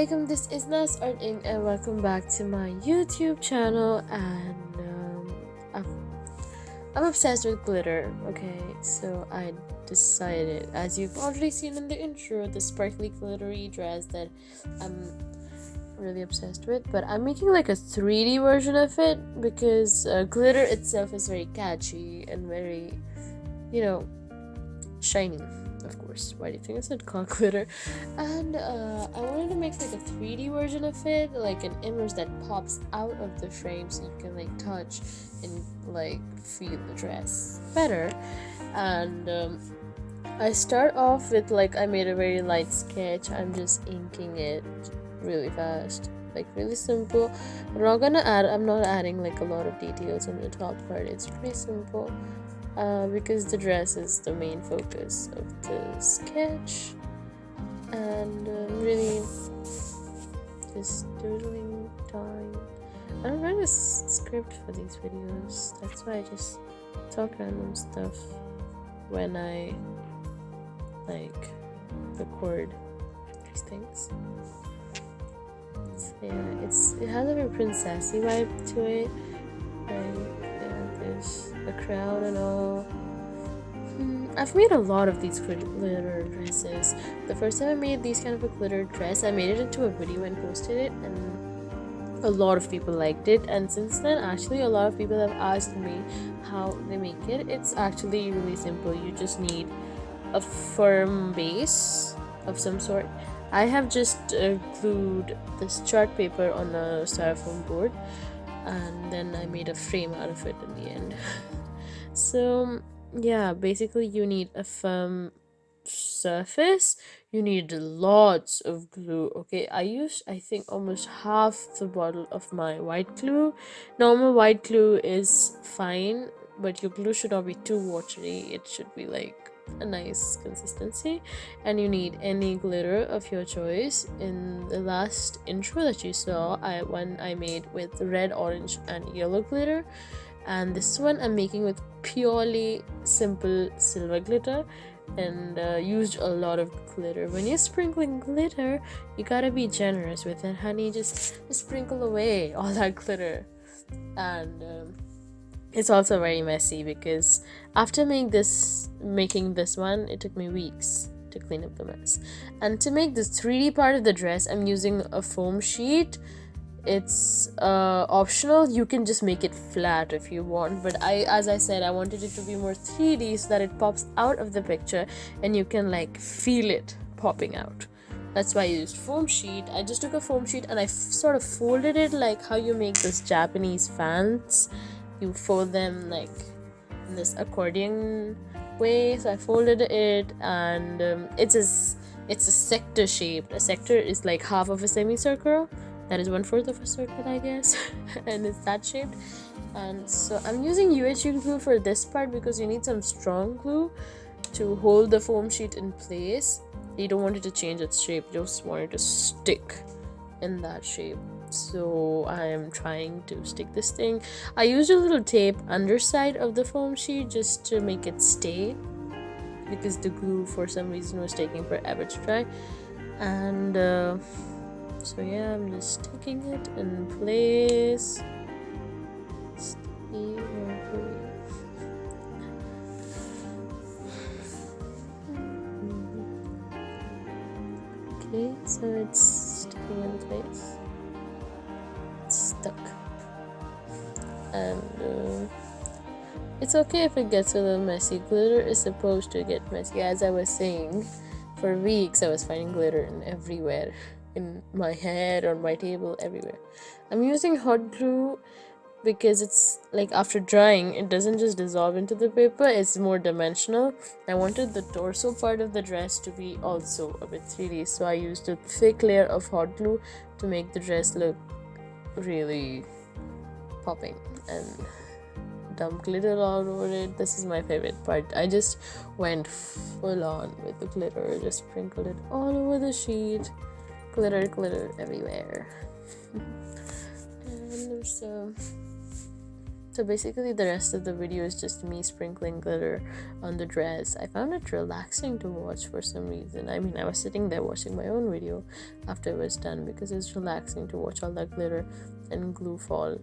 Assalamualaikum, this is Nas Art Inc. and welcome back to my YouTube channel. And I'm obsessed with glitter. Okay, so I decided, as you've already seen in the intro, the sparkly glittery dress that I'm really obsessed with, but I'm making like a 3D version of it because glitter itself is very catchy and very, shiny. Of course, why do you think I said called glitter? And I wanted to make like a 3D version of it, like an image that pops out of the frame so you can like touch and like feel the dress better. And I start off with like, I made a very light sketch. I'm just inking it really fast, like really simple. I'm not adding like a lot of details on the top part. It's pretty simple. Because the dress is the main focus of the sketch, and really just doodling time. I don't write a script for these videos, that's why I just talk random stuff when I like record these things. So yeah, it has a very princessy vibe to it, and there's the crowd and all. I've made a lot of these glitter dresses. The first time I made these kind of a glitter dress, I made it into a video and posted it, and a lot of people liked it. And since then, actually, a lot of people have asked me how they make it. It's actually really simple. You just need a firm base of some sort. I have just glued this chart paper on a styrofoam board, and then I made a frame out of it in the end. So yeah, basically you need a firm surface. You need lots of glue. Okay, I used, I think, almost half the bottle of my white glue. Normal white glue is fine, but your glue should not be too watery. It should be like a nice consistency. And you need any glitter of your choice. In the last intro that you saw, I made with red, orange and yellow glitter, and this one I'm making with purely simple silver glitter, and used a lot of glitter. When you're sprinkling glitter, you gotta be generous with it, honey. Just sprinkle away all that glitter. And it's also very messy because after making this one, it took me weeks to clean up the mess. And to make this 3D part of the dress, I'm using a foam sheet. It's optional. You can just make it flat if you want, but as I said, I wanted it to be more 3D so that it pops out of the picture and you can like feel it popping out. That's why I used foam sheet. I just took a foam sheet and I sort of folded it like how you make this Japanese fans. You fold them like in this accordion way. So I folded it, and it's a sector shaped. A sector is like half of a semicircle. That is 1/4 of a circle, I guess. And it's that shaped. And so I'm using UHU glue for this part because you need some strong glue to hold the foam sheet in place. You don't want it to change its shape, you just want it to stick in that shape. So I am trying to stick this thing. I used a little tape underside of the foam sheet just to make it stay, because the glue for some reason was taking forever to dry. And so yeah, I'm just sticking it in place. Okay, so it's sticking in place. It's stuck. And it's okay if it gets a little messy. Glitter is supposed to get messy. As I was saying, for weeks I was finding glitter everywhere. In my head, on my table, everywhere. I'm using hot glue because it's like after drying, it doesn't just dissolve into the paper, it's more dimensional. I wanted the torso part of the dress to be also a bit 3D, so I used a thick layer of hot glue to make the dress look really popping, and dump glitter all over it. This is my favorite part. I just went full on with the glitter, just sprinkled it all over the sheet. Glitter everywhere. And so So basically the rest of the video is just me sprinkling glitter on the dress. I found it relaxing to watch for some reason. I mean, I was sitting there watching my own video after it was done because it was relaxing to watch all that glitter and glue fall.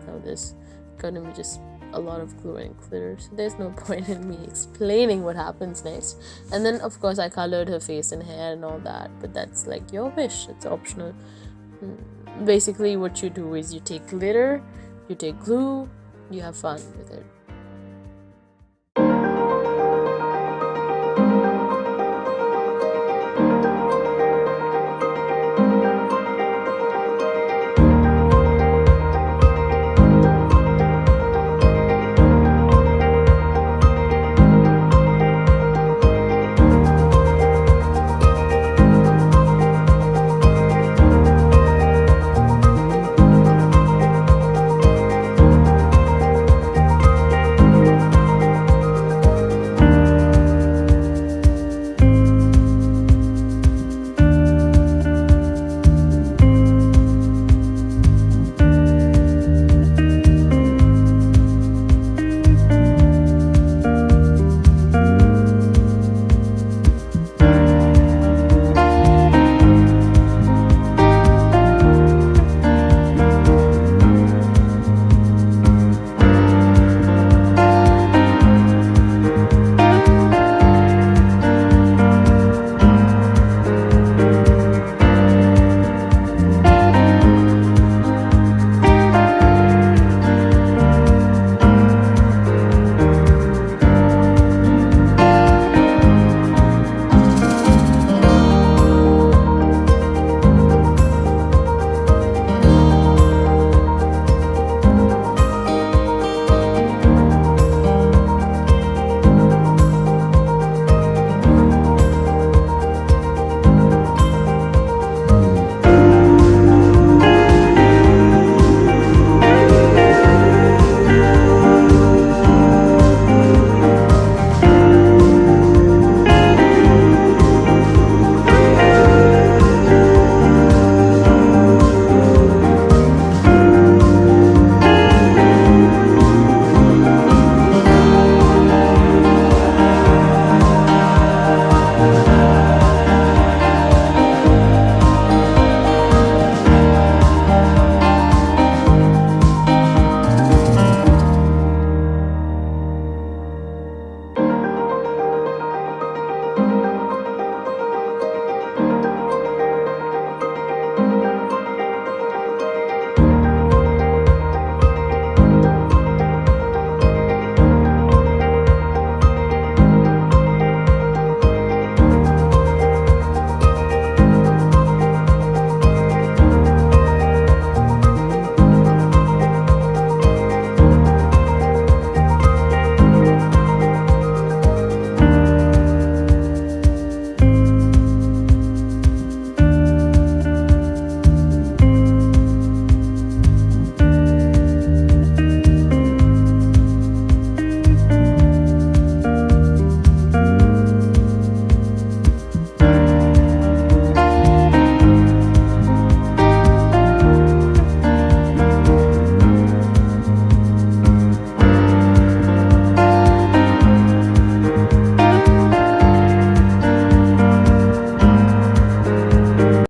Now there's gonna be just a lot of glue and glitter, so there's no point in me explaining what happens next. And then of course I colored her face and hair and all that, but that's like your wish, it's optional. Basically what you do is you take glitter, you take glue, you have fun with it.